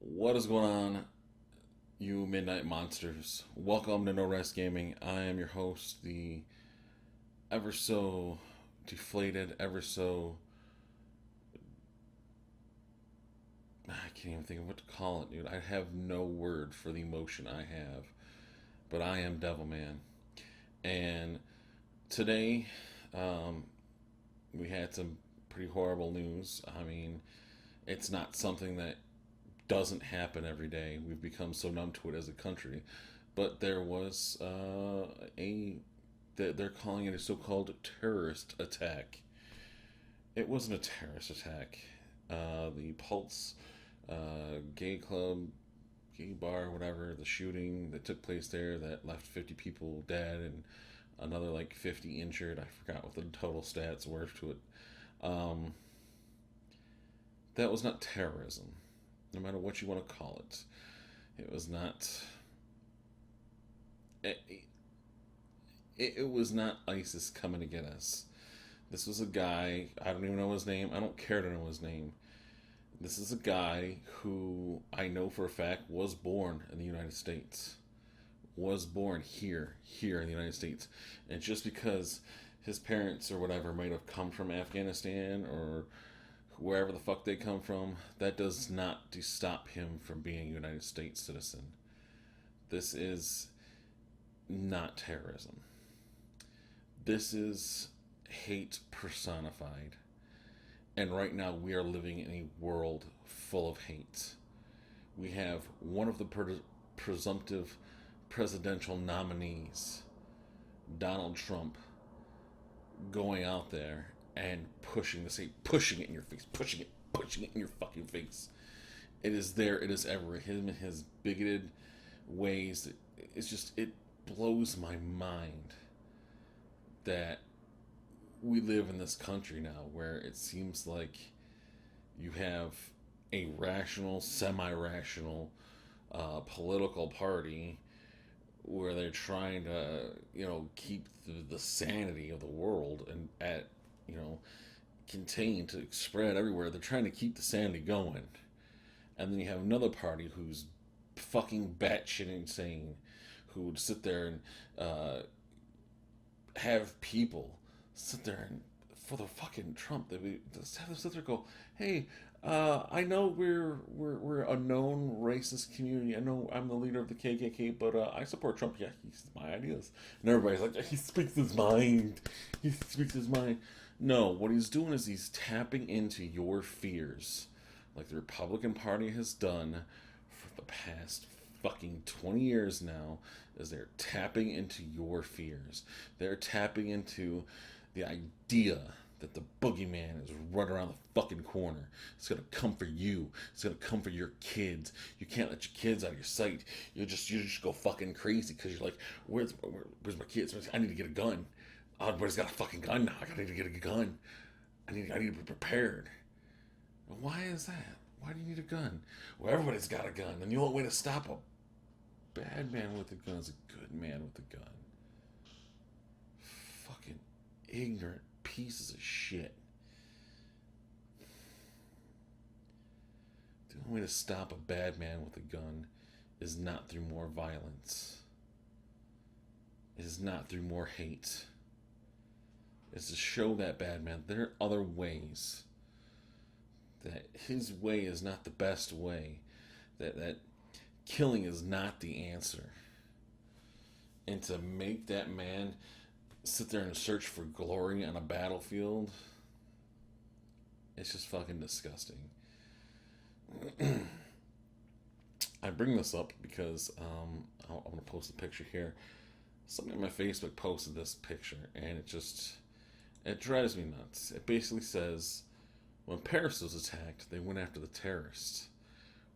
What is going on, you midnight monsters? Welcome to No Rest Gaming. I am your host, the ever so deflated, ever so. I can't even think of what to call it, dude. I have no word for the emotion I have, but I am Devilman. And today, um, we had some pretty horrible news. I mean, it's not something that doesn't happen every day. We've become so numb to it as a country. But there was they're calling it a so-called terrorist attack. It wasn't a terrorist attack. The Pulse gay club, gay bar, whatever, the shooting that took place there that left 50 people dead and another like 50 injured. I forgot what the total stats were to it. Um, that was not terrorism, no matter what you want to call it. It was not. It, it was not ISIS coming to get us. This was a guy. I don't even know his name. I don't care to know his name. This is a guy who I know for a fact was born in the United States. Was born here in the United States. And just because his parents or whatever might have come from Afghanistan or wherever the fuck they come from, that does not stop him from being a United States citizen. This is not terrorism. This is hate personified. And right now, we are living in a world full of hate. We have one of the presumptive presidential nominees, Donald Trump, going out there and pushing it in your face, pushing it in your fucking face. It is there, it is everywhere. Him and his bigoted ways, it blows my mind that we live in this country now where it seems like you have a rational, semi rational political party where they're trying to, keep the sanity of the world and contained to spread everywhere. They're trying to keep the sanity going. And then you have another party who's fucking batshit insane who would sit there and have people sit there and for the fucking Trump, they would just have them sit there and go, "Hey, I know we're a known racist community. I know I'm the leader of the KKK, but I support Trump. Yeah, he's my ideas." And everybody's like, "He speaks his mind. He speaks his mind." No, what he's doing is he's tapping into your fears, like the Republican Party has done for the past fucking 20 years now, is they're tapping into your fears. They're tapping into the idea that the boogeyman is right around the fucking corner. It's gonna come for you. It's gonna come for your kids. You can't let your kids out of your sight. You just go fucking crazy because you're like, where's my kids? I need to get a gun. Everybody's got a fucking gun now. I need to get a gun. I need to be prepared. Why is that? Why do you need a gun? Well, everybody's got a gun, and the only way to stop a bad man with a gun is a good man with a gun. Fucking ignorant pieces of shit. The only way to stop a bad man with a gun is not through more violence. It is not through more hate. It's to show that bad man there are other ways. That his way is not the best way. That killing is not the answer. And to make that man sit there and search for glory on a battlefield, it's just fucking disgusting. I bring this up because I'm gonna post a picture here. Somebody on my Facebook posted this picture, and it drives me nuts. It basically says, when Paris was attacked, they went after the terrorists.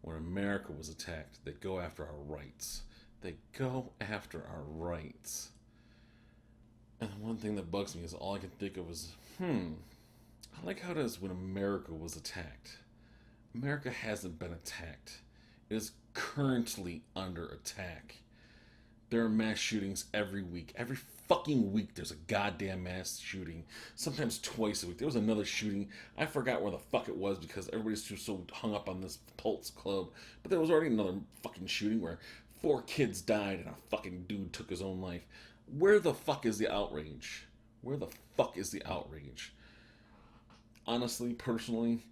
When America was attacked, they go after our rights. They go after our rights. And the one thing that bugs me is all I can think of is, I like how it is when America was attacked. America hasn't been attacked. It is currently under attack. There are mass shootings every week. Every fucking week there's a goddamn mass shooting. Sometimes twice a week. There was another shooting. I forgot where the fuck it was because everybody's too so hung up on this Pulse Club. But there was already another fucking shooting where 4 kids died and a fucking dude took his own life. Where the fuck is the outrage? Where the fuck is the outrage? Honestly, personally,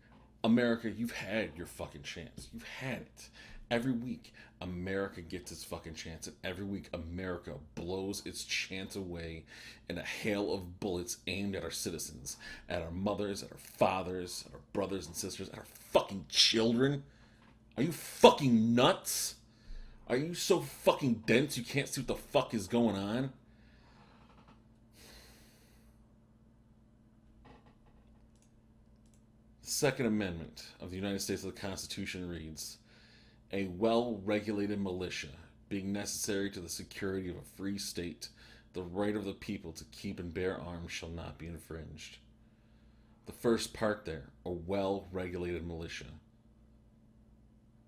America, you've had your fucking chance. You've had it. Every week, America gets its fucking chance, and every week, America blows its chance away in a hail of bullets aimed at our citizens, at our mothers, at our fathers, at our brothers and sisters, at our fucking children. Are you fucking nuts? Are you so fucking dense you can't see what the fuck is going on? The Second Amendment of the United States of the Constitution reads, a well-regulated militia, being necessary to the security of a free state, the right of the people to keep and bear arms shall not be infringed. The first part there, a well-regulated militia.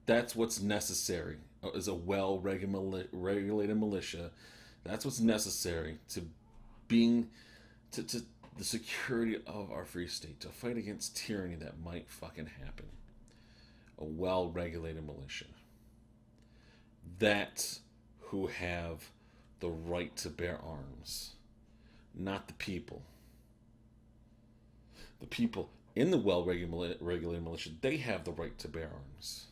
That's what's necessary, is a well-regulated militia. That's what's necessary to being, to the security of our free state, to fight against tyranny that might fucking happen. A well-regulated militia. That's who have the right to bear arms, not the people. The people in the well-regulated militia, they have the right to bear arms.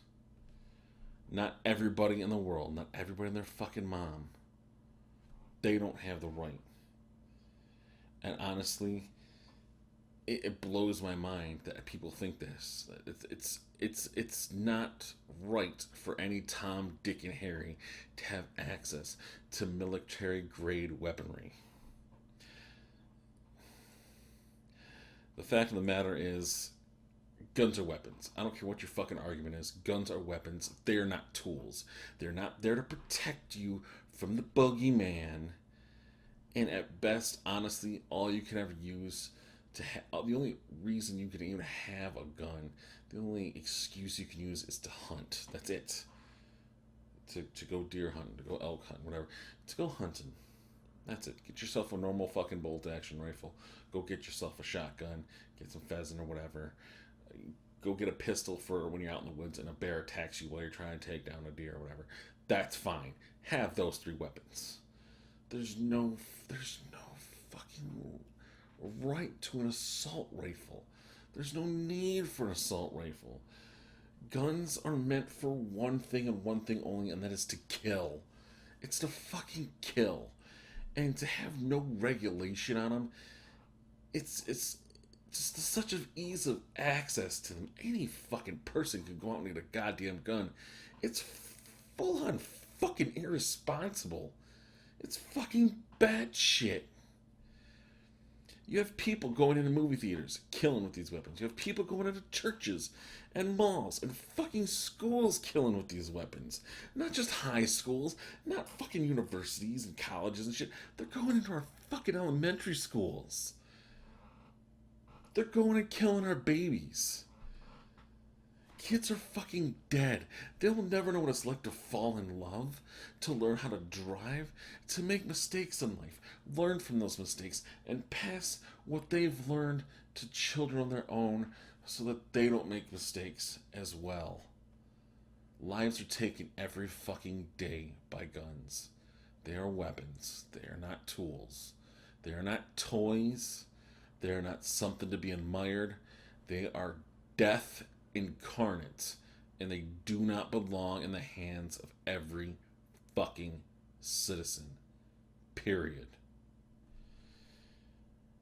Not everybody in the world, not everybody and their fucking mom. They don't have the right. And honestly, it blows my mind that people think this. It's not right for any Tom, Dick, and Harry to have access to military-grade weaponry. The fact of the matter is, guns are weapons. I don't care what your fucking argument is. Guns are weapons. They are not tools. They're not there to protect you from the boogeyman. And at best, honestly, all you can ever use the only reason you can even have a gun, the only excuse you can use is to hunt. That's it. To go deer hunting, to go elk hunting, whatever. To go hunting. That's it. Get yourself a normal fucking bolt action rifle. Go get yourself a shotgun. Get some pheasant or whatever. Go get a pistol for when you're out in the woods and a bear attacks you while you're trying to take down a deer or whatever. That's fine. Have those 3 weapons. There's no fucking right to an assault rifle. There's no need for an assault rifle. Guns are meant for one thing and one thing only, and that is to kill. It's to fucking kill. And to have no regulation on them, it's just such an ease of access to them. Any fucking person could go out and get a goddamn gun. It's full on fucking irresponsible. It's fucking bad shit. You have people going into movie theaters, killing with these weapons. You have people going into churches and malls and fucking schools killing with these weapons. Not just high schools, not fucking universities and colleges and shit. They're going into our fucking elementary schools. They're going and killing our babies. Kids are fucking dead. They'll never know what it's like to fall in love, to learn how to drive, to make mistakes in life, learn from those mistakes, and pass what they've learned to children of their own so that they don't make mistakes as well. Lives are taken every fucking day by guns. They are weapons. They are not tools. They are not toys. They are not something to be admired. They are death incarnate, and they do not belong in the hands of every fucking citizen. Period.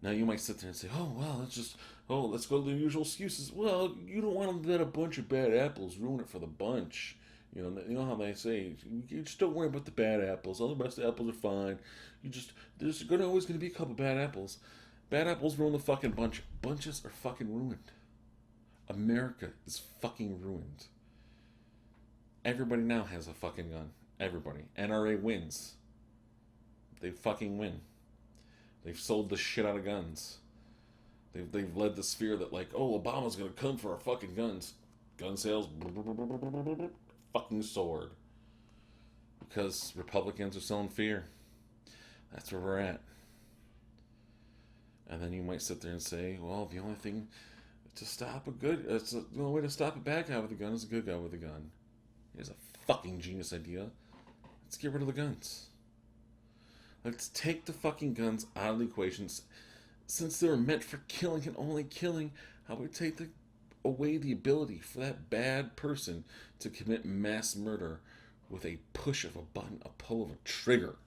Now you might sit there and say, "Oh well, let's go to the usual excuses." Well, you don't want to let a bunch of bad apples ruin it for the bunch. You know how they say, you just don't worry about the bad apples. All the rest of the apples are fine. There's always going to be a couple bad apples. Bad apples ruin the fucking bunch. Bunches are fucking ruined. America is fucking ruined. Everybody now has a fucking gun. Everybody. NRA wins. They fucking win. They've sold the shit out of guns. They've led this fear that like, oh, Obama's gonna come for our fucking guns. Gun sales, fucking soared. Because Republicans are selling fear. That's where we're at. And then you might sit there and say, well, the only thing to stop the only way to stop a bad guy with a gun is a good guy with a gun. Here's a fucking genius idea. Let's get rid of the guns. Let's take the fucking guns out of the equations. Since they were meant for killing and only killing, how about we take away the ability for that bad person to commit mass murder with a push of a button, a pull of a trigger?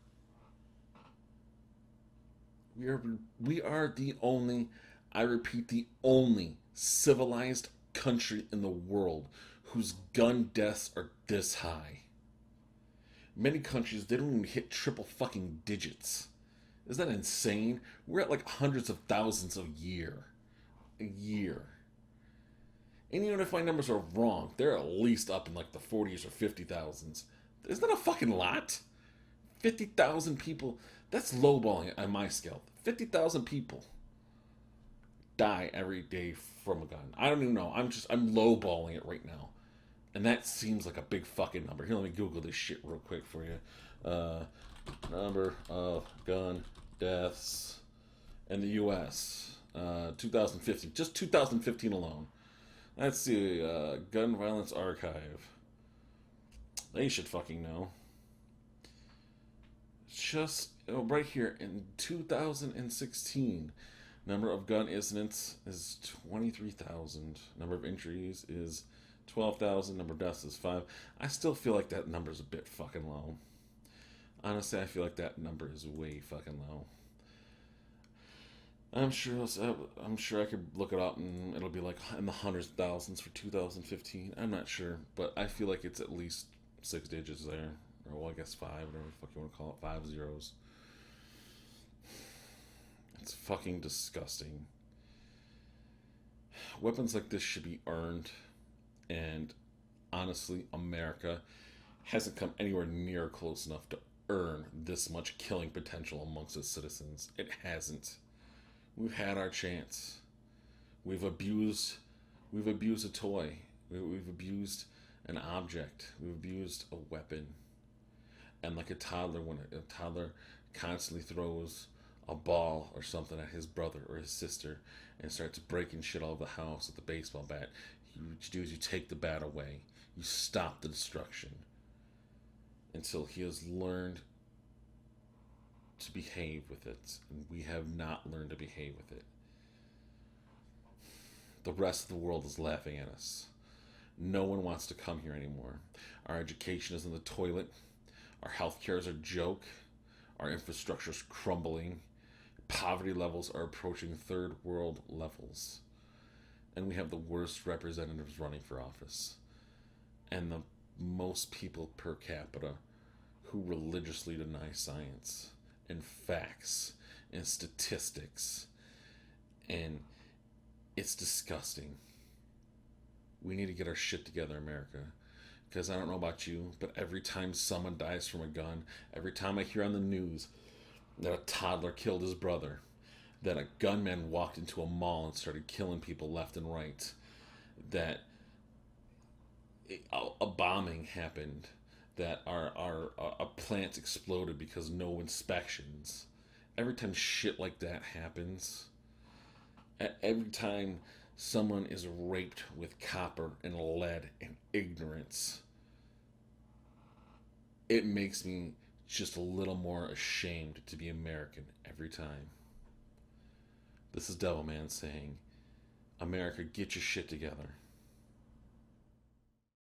We are the only, I repeat, the only civilized country in the world whose gun deaths are this high. Many countries, they don't even hit triple fucking digits. Isn't that insane? We're at like hundreds of thousands a year. A year. And even if my numbers are wrong, they're at least up in like the 40s or 50,000s. Isn't that a fucking lot? 50,000 people. That's lowballing on my scale. 50,000 people die every day from a gun. I don't even know. I'm lowballing it right now. And that seems like a big fucking number. Here, let me Google this shit real quick for you. Number of gun deaths in the U.S. 2015. Just 2015 alone. Let's see. Gun Violence Archive. They should fucking know. Just right here in 2016, number of gun incidents is 23,000. Number of injuries is 12,000. Number of deaths is 5. I still feel like that number is a bit fucking low. Honestly, I feel like that number is way fucking low. I'm sure I could look it up and it'll be like in the hundreds of thousands for 2015. I'm not sure, but I feel like it's at least 6 digits there. Or, well, I guess 5, whatever the fuck you want to call it. 5 zeros. It's fucking disgusting. Weapons like this should be earned. And honestly, America hasn't come anywhere near close enough to earn this much killing potential amongst its citizens. It hasn't. We've had our chance. We've abused a toy. We've abused an object. We've abused a weapon. And like a toddler, when a toddler constantly throws a ball or something at his brother or his sister and starts breaking shit all over the house with the baseball bat, what you do is you take the bat away. You stop the destruction until he has learned to behave with it. And we have not learned to behave with it. The rest of the world is laughing at us. No one wants to come here anymore. Our education is in the toilet. Our healthcare is a joke. Our infrastructure is crumbling. Poverty levels are approaching third world levels. And we have the worst representatives running for office. And the most people per capita who religiously deny science and facts and statistics. And it's disgusting. We need to get our shit together, America. Because I don't know about you, but every time someone dies from a gun, every time I hear on the news that a toddler killed his brother, that a gunman walked into a mall and started killing people left and right, that a bombing happened, that a plant exploded because no inspections. Every time shit like that happens, every time someone is raped with copper and lead and ignorance, it makes me just a little more ashamed to be American every time. This is Devilman saying, America, get your shit together.